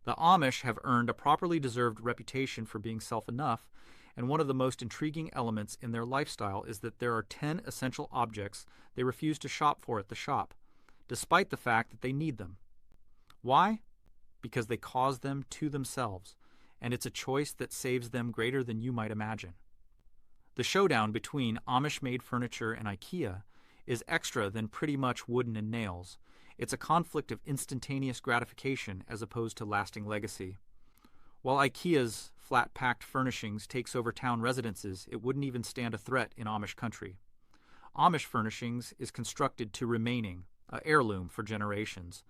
The Amish have earned a properly deserved reputation for being self-enough, and one of the most intriguing elements in their lifestyle is that there are 10 essential objects they refuse to shop for at the shop, despite the fact that they need them. Why? Because they cause them to themselves, and it's a choice that saves them greater than you might imagine. The showdown between Amish-made furniture and IKEA is extra than pretty much wooden and nails. It's a conflict of instantaneous gratification as opposed to lasting legacy. While IKEA's flat-packed furnishings takes over town residences, it wouldn't even stand a threat in Amish country. Amish furnishings is constructed to remaining, a heirloom for generations.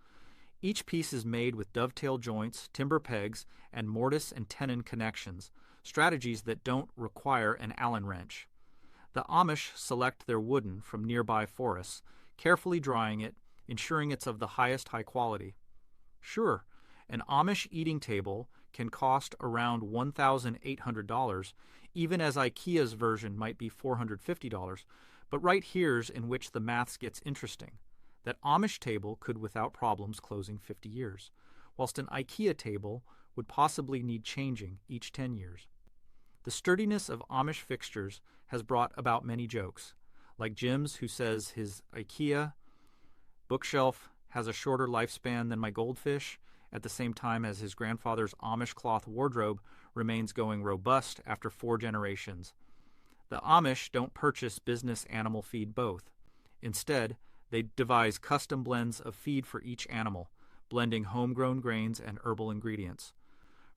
Each piece is made with dovetail joints, timber pegs, and mortise and tenon connections, strategies that don't require an Allen wrench. The Amish select their wooden from nearby forests, carefully drying it, ensuring it's of the highest high quality. Sure, an Amish eating table can cost around $1,800, even as IKEA's version might be $450, but right here's in which the maths gets interesting. That Amish table could without problems closing 50 years, whilst an IKEA table would possibly need changing each 10 years. The sturdiness of Amish fixtures has brought about many jokes, like Jim's, who says his IKEA bookshelf has a shorter lifespan than my goldfish, at the same time as his grandfather's Amish cloth wardrobe remains going robust after 4 generations. The Amish don't purchase business animal feed both. Instead, they devise custom blends of feed for each animal, blending homegrown grains and herbal ingredients.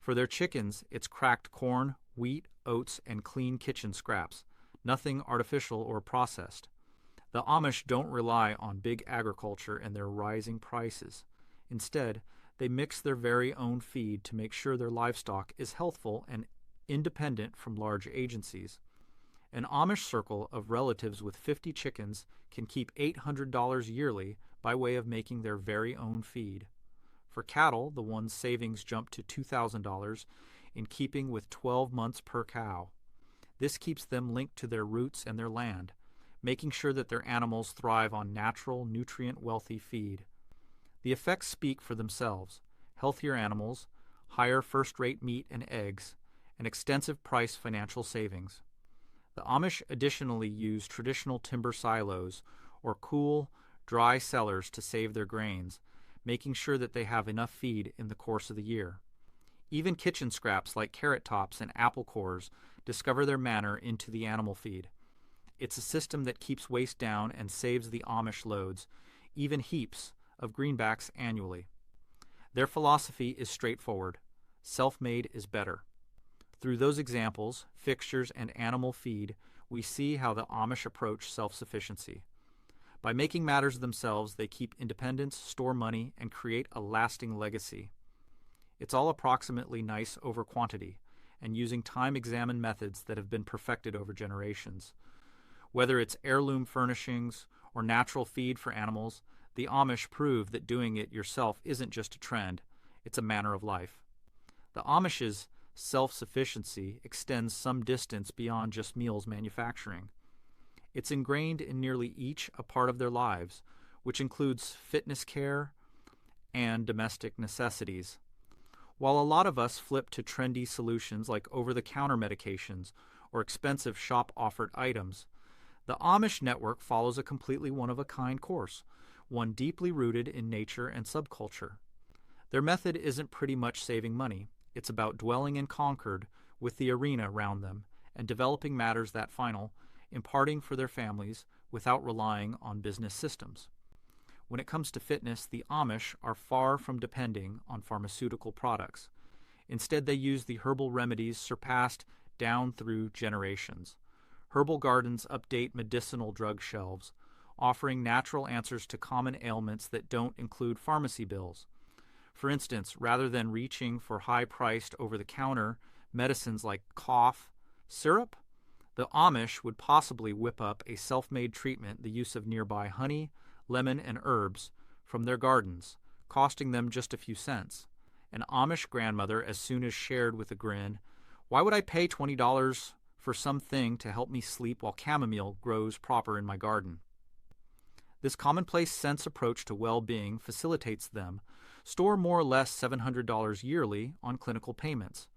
For their chickens, it's cracked corn, wheat, oats, and clean kitchen scraps, nothing artificial or processed. The Amish don't rely on big agriculture and their rising prices. Instead, they mix their very own feed to make sure their livestock is healthful and independent from large agencies. An Amish circle of relatives with 50 chickens can keep $800 yearly by way of making their very own feed. For cattle, the one's savings jump to $2,000 in keeping with 12 months per cow. This keeps them linked to their roots and their land, making sure that their animals thrive on natural, nutrient-wealthy feed. The effects speak for themselves: healthier animals, higher first-rate meat and eggs, and extensive price financial savings. The Amish additionally use traditional timber silos or cool, dry cellars to save their grains, making sure that they have enough feed in the course of the year. Even kitchen scraps like carrot tops and apple cores discover their manner into the animal feed. It's a system that keeps waste down and saves the Amish loads, even heaps, of greenbacks annually. Their philosophy is straightforward: self-made is better. Through those examples, fixtures, and animal feed, we see how the Amish approach self-sufficiency. By making matters themselves, they keep independence, store money, and create a lasting legacy. It's all approximately nice over quantity, and using time-examined methods that have been perfected over generations. Whether it's heirloom furnishings or natural feed for animals, the Amish prove that doing it yourself isn't just a trend, it's a manner of life. The Amish's self-sufficiency extends some distance beyond just meals manufacturing. It's ingrained in nearly each a part of their lives, which includes fitness care and domestic necessities. While a lot of us flip to trendy solutions like over-the-counter medications or expensive shop-offered items, the Amish network follows a completely one-of-a-kind course, one deeply rooted in nature and subculture. Their method isn't pretty much saving money. It's about dwelling in Concord with the arena around them and developing matters that final, imparting for their families without relying on business systems. When it comes to fitness, the Amish are far from depending on pharmaceutical products. Instead, they use the herbal remedies surpassed down through generations. Herbal gardens update medicinal drug shelves, offering natural answers to common ailments that don't include pharmacy bills. For instance, rather than reaching for high-priced over-the-counter medicines like cough syrup, the Amish would possibly whip up a self-made treatment, the use of nearby honey, lemon, and herbs from their gardens, costing them just a few cents. An Amish grandmother as soon as shared with a grin, "Why would I pay $20 for something to help me sleep while chamomile grows proper in my garden?" This commonplace sense approach to well-being facilitates them store more or less $700 yearly on clinical payments.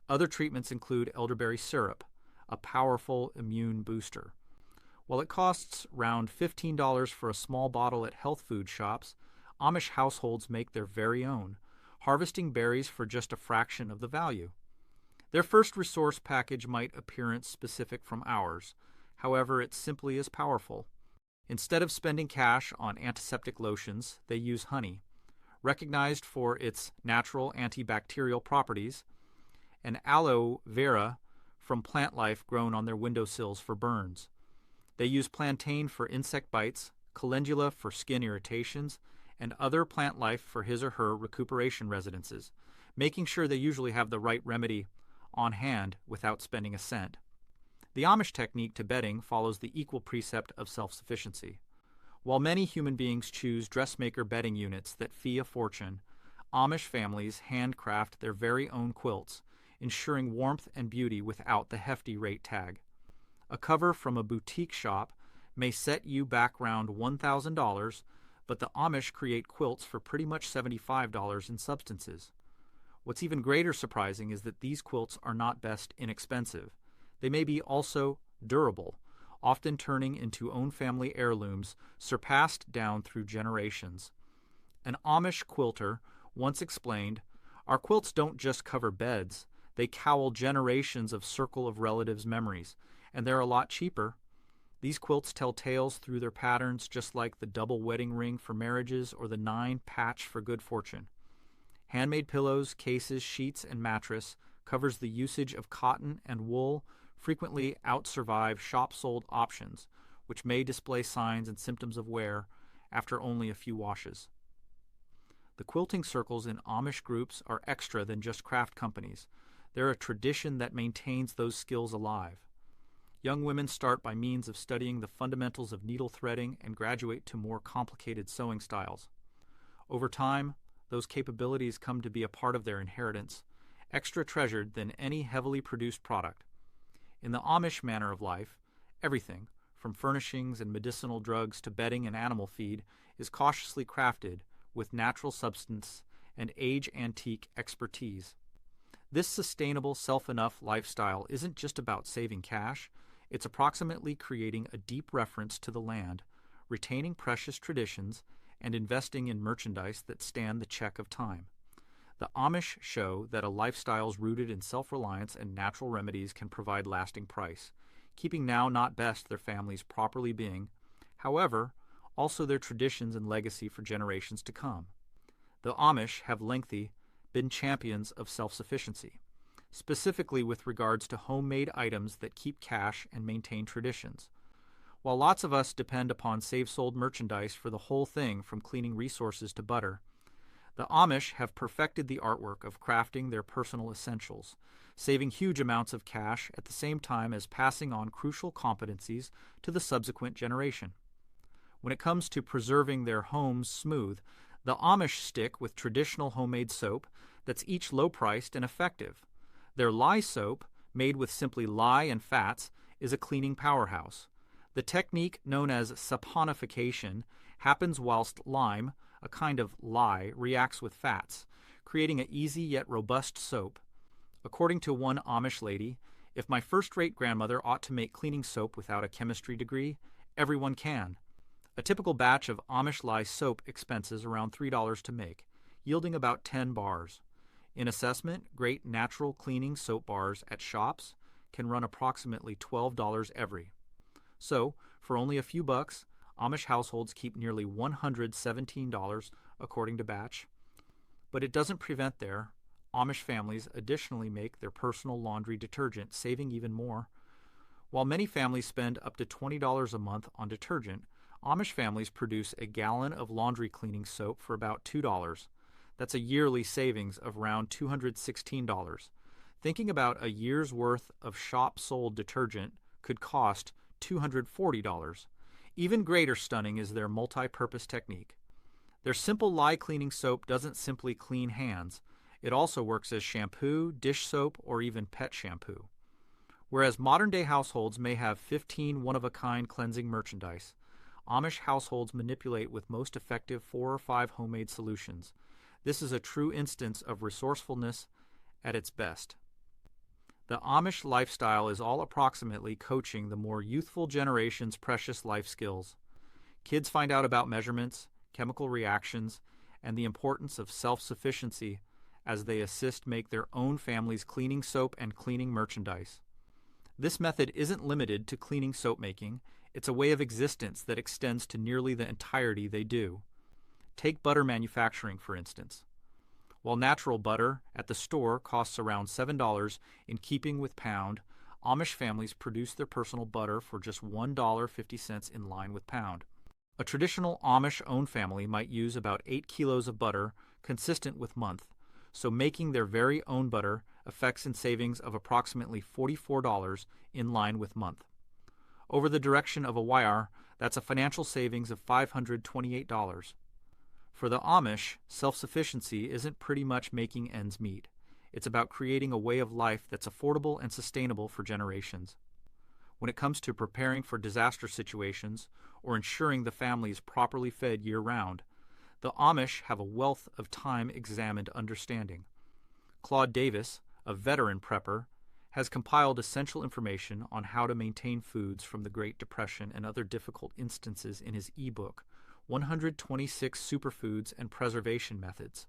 Other treatments include elderberry syrup, a powerful immune booster. While it costs around $15 for a small bottle at health food shops, Amish households make their very own, harvesting berries for just a fraction of the value. Their first resource package might appearance specific from ours. However, it's simply as powerful. Instead of spending cash on antiseptic lotions, they use honey, recognized for its natural antibacterial properties, and aloe vera from plant life grown on their windowsills for burns. They use plantain for insect bites, calendula for skin irritations, and other plant life for his or her recuperation residences, making sure they usually have the right remedy on hand without spending a cent. The Amish technique to bedding follows the equal precept of self-sufficiency. While many human beings choose dressmaker bedding units that fee a fortune, Amish families handcraft their very own quilts, ensuring warmth and beauty without the hefty rate tag. A cover from a boutique shop may set you back around $1,000, but the Amish create quilts for pretty much $75 in substances. What's even greater surprising is that these quilts are not best inexpensive. They may be also durable, often turning into own family heirlooms surpassed down through generations. An Amish quilter once explained, "Our quilts don't just cover beds, they cowl generations of circle of relatives' memories, and they're a lot cheaper. These quilts tell tales through their patterns, just like the double wedding ring for marriages or the 9 patch for good fortune. Handmade pillows, cases, sheets, and mattress covers the usage of cotton and wool frequently outsurvive shop-sold options, which may display signs and symptoms of wear after only a few washes." The quilting circles in Amish groups are extra than just craft companies. They're a tradition that maintains those skills alive. Young women start by means of studying the fundamentals of needle threading and graduate to more complicated sewing styles. Over time, those capabilities come to be a part of their inheritance, extra treasured than any heavily produced product. In the Amish manner of life, everything, from furnishings and medicinal drugs to bedding and animal feed, is cautiously crafted with natural substance and age-antique expertise. This sustainable, self-enough lifestyle isn't just about saving cash, it's approximately creating a deep reference to the land, retaining precious traditions, and investing in merchandise that stand the check of time. The Amish show that a lifestyle rooted in self-reliance and natural remedies can provide lasting price, keeping now not best their families properly being, however, also their traditions and legacy for generations to come. The Amish have lengthy been champions of self-sufficiency, specifically with regards to homemade items that keep cash and maintain traditions. While lots of us depend upon save-sold merchandise for the whole thing from cleaning resources to butter, the Amish have perfected the artwork of crafting their personal essentials, saving huge amounts of cash at the same time as passing on crucial competencies to the subsequent generation. When it comes to preserving their homes smooth, the Amish stick with traditional homemade soap that's each low-priced and effective. Their lye soap, made with simply lye and fats, is a cleaning powerhouse. The technique known as saponification happens whilst lime, a kind of lye, reacts with fats, creating an easy yet robust soap. According to one Amish lady, "If my first-rate grandmother ought to make cleaning soap without a chemistry degree, everyone can." A typical batch of Amish lye soap expenses around $3 to make, yielding about 10 bars. In assessment, great natural cleaning soap bars at shops can run approximately $12 every. So, for only a few bucks, Amish households keep nearly $117 according to batch. But it doesn't prevent their Amish families additionally make their personal laundry detergent, saving even more. While many families spend up to $20 a month on detergent, Amish families produce a gallon of laundry cleaning soap for about $2. That's a yearly savings of around $216. Thinking about a year's worth of shop-sold detergent could cost $240. Even greater stunning is their multi-purpose technique. Their simple lye cleaning soap doesn't simply clean hands. It also works as shampoo, dish soap, or even pet shampoo. Whereas modern-day households may have 15 one-of-a-kind cleansing merchandise, Amish households manipulate with most effective 4 or 5 homemade solutions. This is a true instance of resourcefulness at its best. The Amish lifestyle is all approximately coaching the more youthful generation's precious life skills. Kids find out about measurements, chemical reactions, and the importance of self-sufficiency as they assist make their own family's cleaning soap and cleaning merchandise. This method isn't limited to cleaning soap making. It's a way of existence that extends to nearly the entirety they do. Take butter manufacturing, for instance. While natural butter at the store costs around $7 in keeping with pound, Amish families produce their personal butter for just $1.50 in line with pound. A traditional Amish-owned family might use about 8 kilos of butter, consistent with month, so making their very own butter affects in savings of approximately $44 in line with month. Over the direction of a wire, that's a financial savings of $528. For the Amish, self-sufficiency isn't pretty much making ends meet. It's about creating a way of life that's affordable and sustainable for generations. When it comes to preparing for disaster situations or ensuring the family is properly fed year-round, the Amish have a wealth of time-examined understanding. Claude Davis, a veteran prepper, has compiled essential information on how to maintain foods from the Great Depression and other difficult instances in his ebook, 126 Superfoods and Preservation Methods.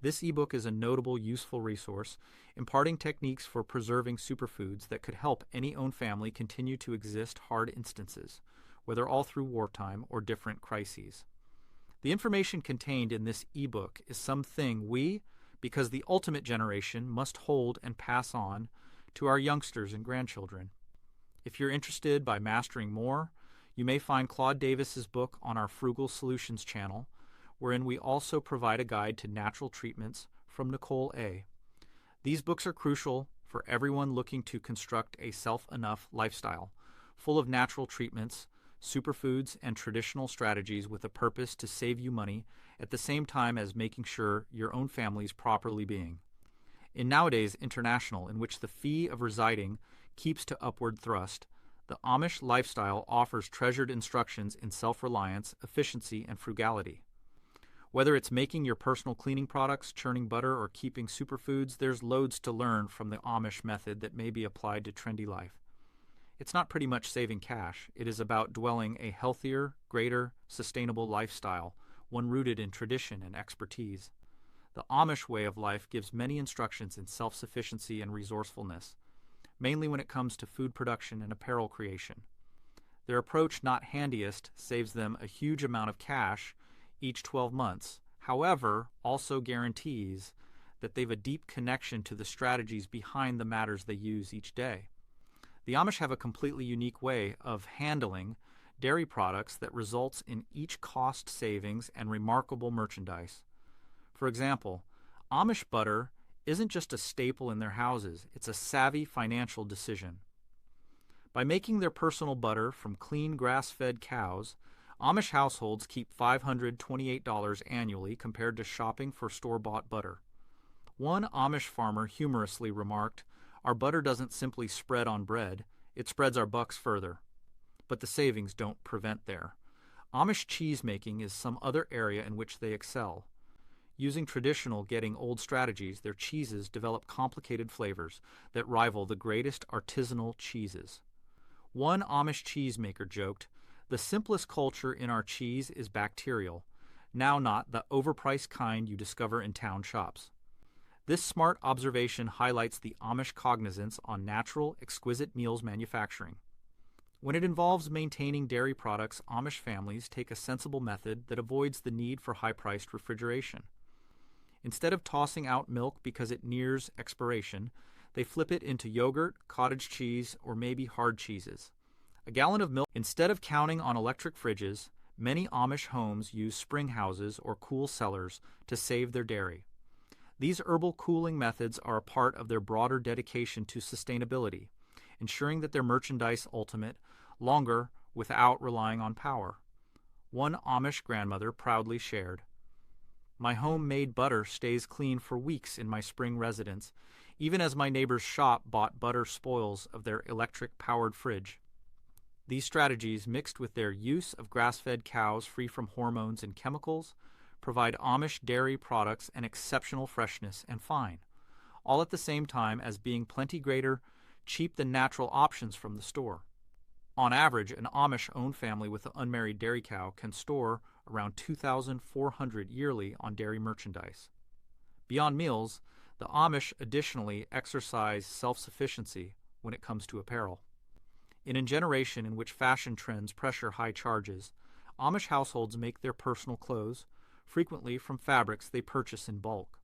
This ebook is a notable, useful resource, imparting techniques for preserving superfoods that could help any own family continue to exist hard instances, whether all through wartime or different crises. The information contained in this ebook is something we, because the ultimate generation, must hold and pass on to our youngsters and grandchildren. If you're interested by mastering more, you may find Claude Davis's book on our Frugal Solutions channel, wherein we also provide a guide to natural treatments from Nicole A. These books are crucial for everyone looking to construct a self-enough lifestyle, full of natural treatments, superfoods, and traditional strategies with a purpose to save you money at the same time as making sure your own family's properly being. In nowadays international, in which the fee of residing keeps to upward thrust, the Amish lifestyle offers treasured instructions in self-reliance, efficiency, and frugality. Whether it's making your personal cleaning products, churning butter, or keeping superfoods, there's loads to learn from the Amish method that may be applied to trendy life. It's not pretty much saving cash. It is about dwelling a healthier, greater, sustainable lifestyle, one rooted in tradition and expertise. The Amish way of life gives many instructions in self-sufficiency and resourcefulness, mainly when it comes to food production and apparel creation. Their approach, not handiest, saves them a huge amount of cash each 12 months, however, also guarantees that they've a deep connection to the strategies behind the matters they use each day. The Amish have a completely unique way of handling dairy products that results in each cost savings and remarkable merchandise. For example, Amish butter isn't just a staple in their houses, it's a savvy financial decision. By making their personal butter from clean grass-fed cows, Amish households keep $528 annually compared to shopping for store-bought butter. One Amish farmer humorously remarked, "Our butter doesn't simply spread on bread, it spreads our bucks further." But the savings don't prevent there. Amish cheese making is some other area in which they excel. Using traditional getting old strategies, their cheeses develop complicated flavors that rival the greatest artisanal cheeses. One Amish cheesemaker joked, "The simplest culture in our cheese is bacterial, now not the overpriced kind you discover in town shops." This smart observation highlights the Amish cognizance on natural, exquisite meals manufacturing. When it involves maintaining dairy products, Amish families take a sensible method that avoids the need for high-priced refrigeration. Instead of tossing out milk because it nears expiration, they flip it into yogurt, cottage cheese, or maybe hard cheeses. A gallon of milk. Instead of counting on electric fridges, many Amish homes use spring houses or cool cellars to save their dairy. These herbal cooling methods are a part of their broader dedication to sustainability, ensuring that their merchandise ultimate longer without relying on power. One Amish grandmother proudly shared, "My homemade butter stays clean for weeks in my spring residence, even as my neighbor's shop bought butter spoils of their electric-powered fridge." These strategies, mixed with their use of grass-fed cows free from hormones and chemicals, provide Amish dairy products an exceptional freshness and fine, all at the same time as being plenty greater, cheap than natural options from the store. On average, an Amish-owned family with an unmarried dairy cow can store around $2,400 yearly on dairy merchandise. Beyond meals, the Amish additionally exercise self-sufficiency when it comes to apparel. In a generation in which fashion trends pressure high charges, Amish households make their personal clothes, frequently from fabrics they purchase in bulk.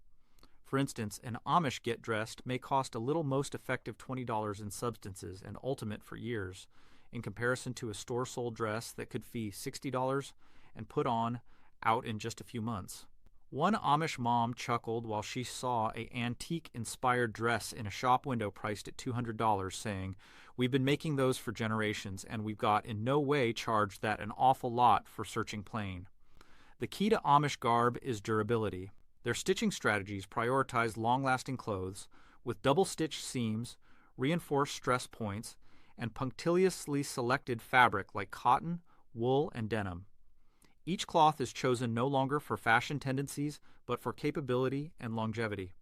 For instance, an Amish get-dressed may cost a little most effective $20 in substances and ultimate for years, in comparison to a store-sold dress that could fee $60 and put on out in just a few months. One Amish mom chuckled while she saw an antique-inspired dress in a shop window priced at $200, saying, "We've been making those for generations, and we've got in no way charged that an awful lot for searching plain." The key to Amish garb is durability. Their stitching strategies prioritize long-lasting clothes with double-stitched seams, reinforced stress points, and punctiliously selected fabric like cotton, wool, and denim. Each cloth is chosen no longer for fashion tendencies, but for capability and longevity.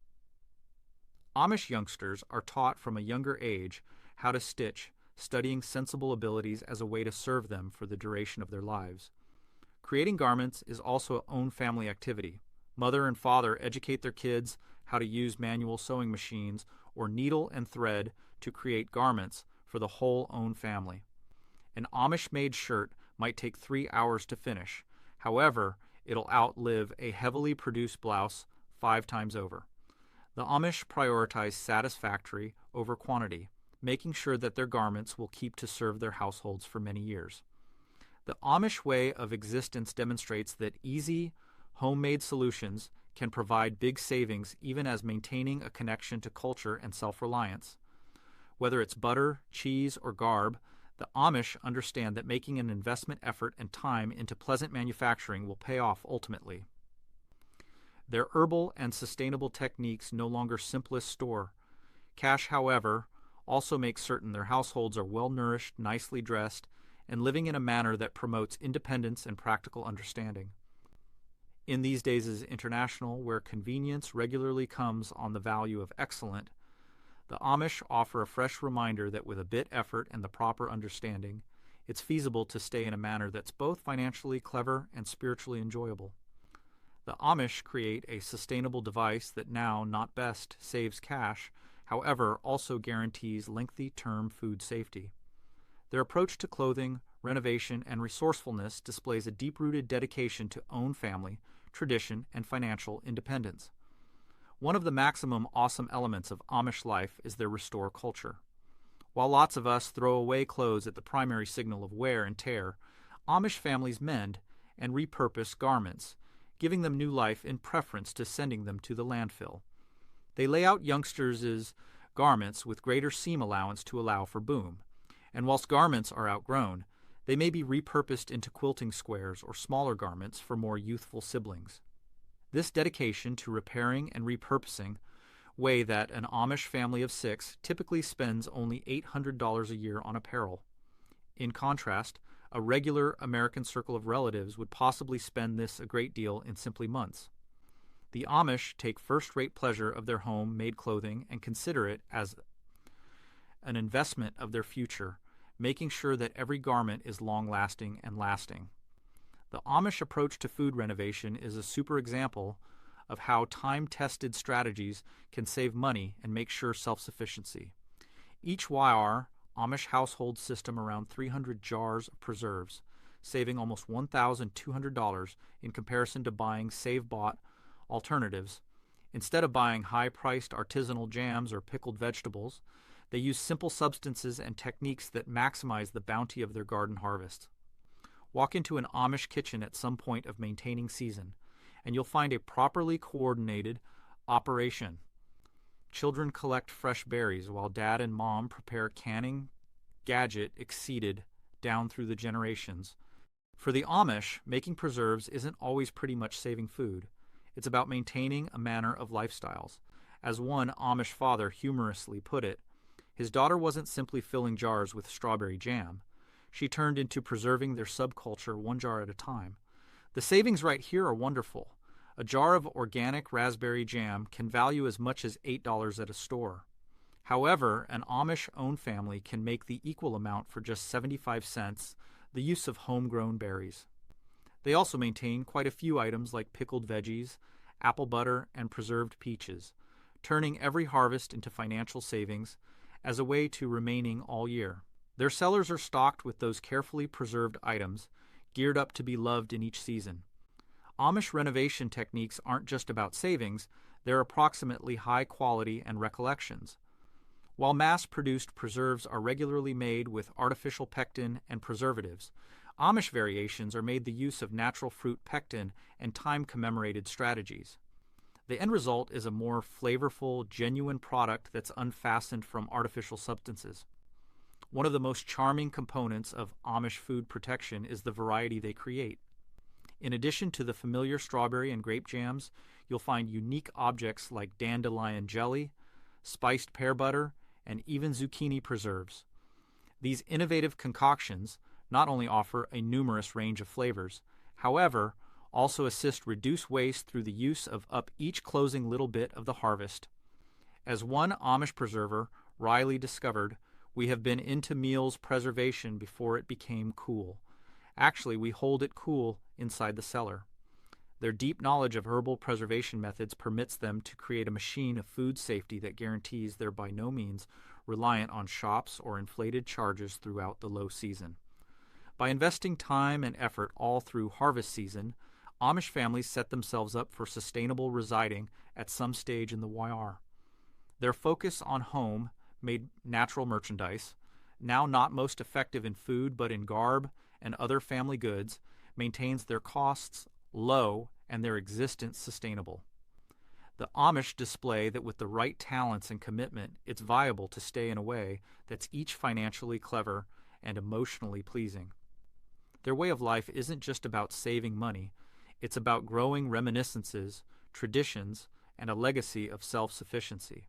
Amish youngsters are taught from a younger age how to stitch, studying sensible abilities as a way to serve them for the duration of their lives. Creating garments is also an own family activity. Mother and father educate their kids how to use manual sewing machines or needle and thread to create garments for the whole own family. An Amish-made shirt might take 3 hours to finish. However, it'll outlive a heavily produced blouse 5 times over. The Amish prioritize satisfactory over quantity, making sure that their garments will keep to serve their households for many years. The Amish way of existence demonstrates that easy, homemade solutions can provide big savings even as maintaining a connection to culture and self-reliance. Whether it's butter, cheese, or garb, the Amish understand that making an investment effort and time into pleasant manufacturing will pay off ultimately. Their herbal and sustainable techniques no longer simplest store. Cash, however, also makes certain their households are well-nourished, nicely dressed, and living in a manner that promotes independence and practical understanding. In these days as international, where convenience regularly comes on the value of excellent, the Amish offer a fresh reminder that with a bit effort and the proper understanding, it's feasible to stay in a manner that's both financially clever and spiritually enjoyable. The Amish create a sustainable device that now, not best, saves cash, however, also guarantees lengthy-term food safety. Their approach to clothing, renovation, and resourcefulness displays a deep-rooted dedication to own family, tradition, and financial independence. One of the maximum awesome elements of Amish life is their restore culture. While lots of us throw away clothes at the primary signal of wear and tear, Amish families mend and repurpose garments, giving them new life in preference to sending them to the landfill. They lay out youngsters' garments with greater seam allowance to allow for boom, and whilst garments are outgrown, they may be repurposed into quilting squares or smaller garments for more youthful siblings. This dedication to repairing and repurposing way that an Amish family of 6 typically spends only $800 a year on apparel. In contrast, a regular American circle of relatives would possibly spend this a great deal in simply months. The Amish take first-rate pleasure of their home-made clothing and consider it as an investment of their future, making sure that every garment is long-lasting and lasting. The Amish approach to food renovation is a super example of how time-tested strategies can save money and make sure self-sufficiency. Each YR Amish household system around 300 jars of preserves, saving almost $1,200 in comparison to buying save-bought alternatives. Instead of buying high-priced artisanal jams or pickled vegetables, they use simple substances and techniques that maximize the bounty of their garden harvests. Walk into an Amish kitchen at some point of maintaining season, and you'll find a properly coordinated operation. Children collect fresh berries while dad and mom prepare canning gadget exceeded down through the generations. For the Amish, making preserves isn't always pretty much saving food. It's about maintaining a manner of lifestyles. As one Amish father humorously put it, his daughter wasn't simply filling jars with strawberry jam. She turned into preserving their subculture one jar at a time. The savings right here are wonderful, A jar of organic raspberry jam can value as much as $8 at a store. However, an Amish-owned family can make the equal amount for just 75 cents, the use of homegrown berries. They also maintain quite a few items like pickled veggies, apple butter, and preserved peaches, turning every harvest into financial savings as a way to remaining all year. Their cellars are stocked with those carefully preserved items, geared up to be loved in each season. Amish renovation techniques aren't just about savings, they're approximately high quality and recollections. While mass-produced preserves are regularly made with artificial pectin and preservatives, Amish variations are made the use of natural fruit pectin and time-commemorated strategies. The end result is a more flavorful, genuine product that's unfastened from artificial substances. One of the most charming components of Amish food protection is the variety they create. In addition to the familiar strawberry and grape jams, you'll find unique objects like dandelion jelly, spiced pear butter, and even zucchini preserves. These innovative concoctions not only offer a numerous range of flavors, however, also assist reduce waste through the use of up each closing little bit of the harvest. As one Amish preserver, Riley, discovered, we have been into meals preservation before it became cool. Actually, we hold it cool inside the cellar. Their deep knowledge of herbal preservation methods permits them to create a machine of food safety that guarantees they're by no means reliant on shops or inflated charges throughout the low season. By investing time and effort all through harvest season, Amish families set themselves up for sustainable residing at some stage in the YR. Their focus on home-made natural merchandise, now not most effective in food but in garb and other family goods, maintains their costs low and their existence sustainable. The Amish display that with the right talents and commitment, it's viable to stay in a way that's each financially clever and emotionally pleasing. Their way of life isn't just about saving money, it's about growing reminiscences, traditions, and a legacy of self-sufficiency.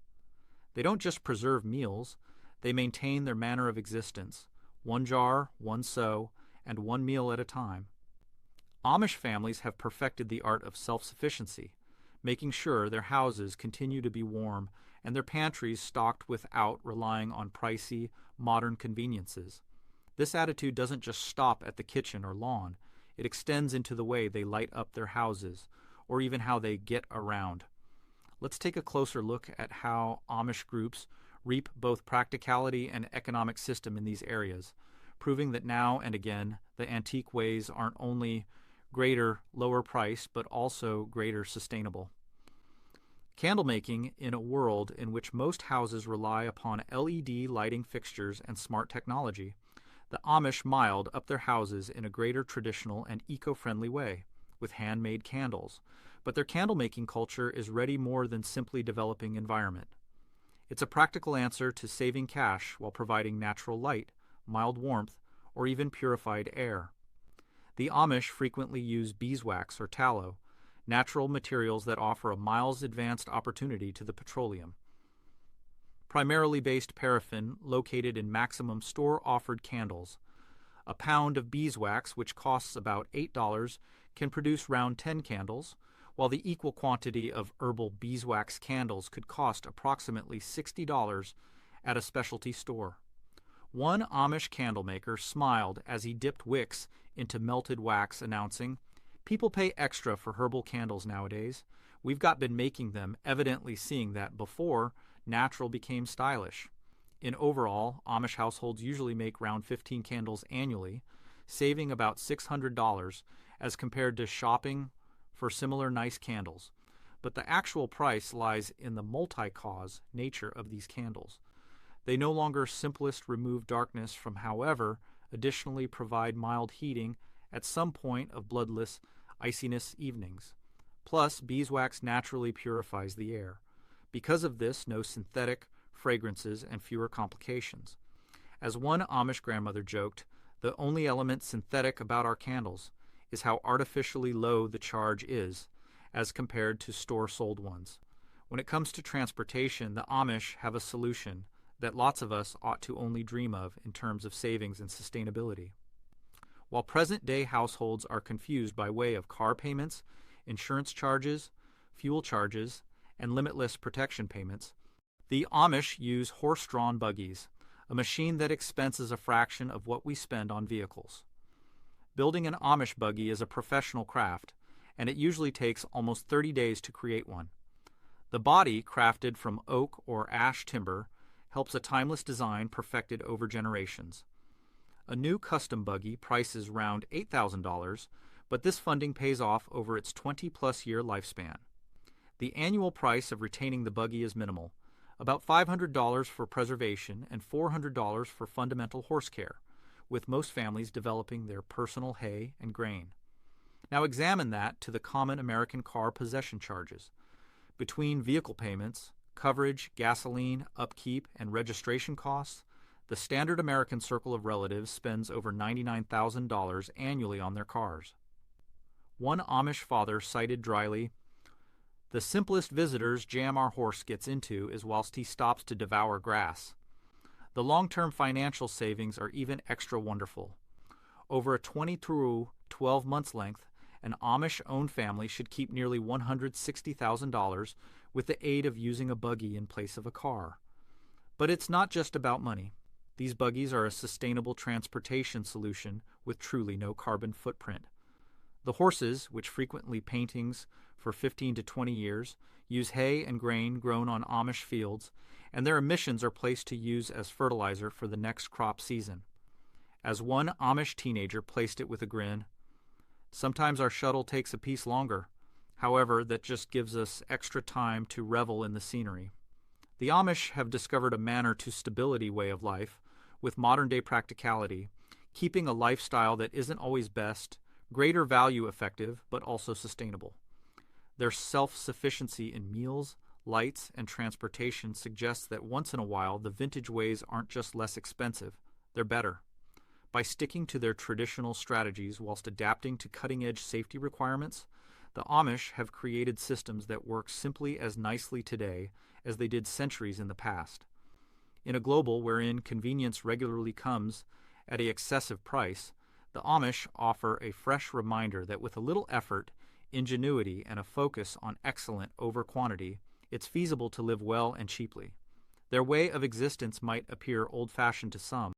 They don't just preserve meals, they maintain their manner of existence, one jar, one sew, and one meal at a time. Amish families have perfected the art of self-sufficiency, making sure their houses continue to be warm and their pantries stocked without relying on pricey, modern conveniences. This attitude doesn't just stop at the kitchen or lawn. It extends into the way they light up their houses, or even how they get around. Let's take a closer look at how Amish groups reap both practicality and economic system in these areas, proving that now and again the antique ways aren't only greater, lower price, but also greater sustainable. Candle making in a world in which most houses rely upon LED lighting fixtures and smart technology, the Amish mild up their houses in a greater traditional and eco-friendly way, with handmade candles. But their candle-making culture is ready more than simply developing environment. It's a practical answer to saving cash while providing natural light, mild warmth, or even purified air. The Amish frequently use beeswax or tallow, natural materials that offer a miles advanced opportunity to the petroleum. Primarily based paraffin located in maximum store-offered candles. A pound of beeswax, which costs about $8, can produce round 10 candles, while the equal quantity of herbal beeswax candles could cost approximately $60 at a specialty store. One Amish candle maker smiled as he dipped wicks into melted wax, announcing, "People pay extra for herbal candles nowadays. We've been making them, evidently seeing that before natural became stylish." In overall, Amish households usually make around 15 candles annually, saving about $600 as compared to shopping for similar nice candles. But the actual price lies in the multi-cause nature of these candles. They no longer simplest remove darkness from, however, additionally provide mild heating at some point of bloodless iciness evenings. Plus, beeswax naturally purifies the air. Because of this, no synthetic fragrances and fewer complications. As one Amish grandmother joked, the only element synthetic about our candles is how artificially low the charge is as compared to store-sold ones. When it comes to transportation, the Amish have a solution that lots of us ought to only dream of in terms of savings and sustainability. While present-day households are confused by way of car payments, insurance charges, fuel charges, and limitless protection payments, the Amish use horse-drawn buggies, a machine that expenses a fraction of what we spend on vehicles. Building an Amish buggy is a professional craft, and it usually takes almost 30 days to create one. The body, crafted from oak or ash timber, helps a timeless design perfected over generations. A new custom buggy prices around $8,000, but this funding pays off over its 20-plus year lifespan. The annual price of retaining the buggy is minimal, about $500 for preservation and $400 for fundamental horse care, with most families developing their personal hay and grain. Now examine that to the common American car possession charges. Between vehicle payments, coverage, gasoline, upkeep, and registration costs, the standard American circle of relatives spends over $99,000 annually on their cars. One Amish father cited dryly, "The simplest visitors jam our horse gets into is whilst he stops to devour grass. The long-term financial savings are even extra wonderful. Over a 20 through 12 months length, an Amish-owned family should keep nearly $160,000 with the aid of using a buggy in place of a car. But it's not just about money. These buggies are a sustainable transportation solution with truly no carbon footprint. The horses, which frequently paintings for 15 to 20 years, use hay and grain grown on Amish fields, and their emissions are placed to use as fertilizer for the next crop season. As one Amish teenager placed it with a grin, sometimes our shuttle takes a piece longer. However, that just gives us extra time to revel in the scenery." The Amish have discovered a manner to stability way of life with modern-day practicality, keeping a lifestyle that isn't always best, greater value effective, but also sustainable. Their self-sufficiency in meals, lights, and transportation suggests that once in a while the vintage ways aren't just less expensive, they're better. By sticking to their traditional strategies whilst adapting to cutting-edge safety requirements, the Amish have created systems that work simply as nicely today as they did centuries in the past. In a global wherein convenience regularly comes at an excessive price, the Amish offer a fresh reminder that with a little effort, ingenuity, and a focus on excellent over quantity, it's feasible to live well and cheaply. Their way of existence might appear old-fashioned to some,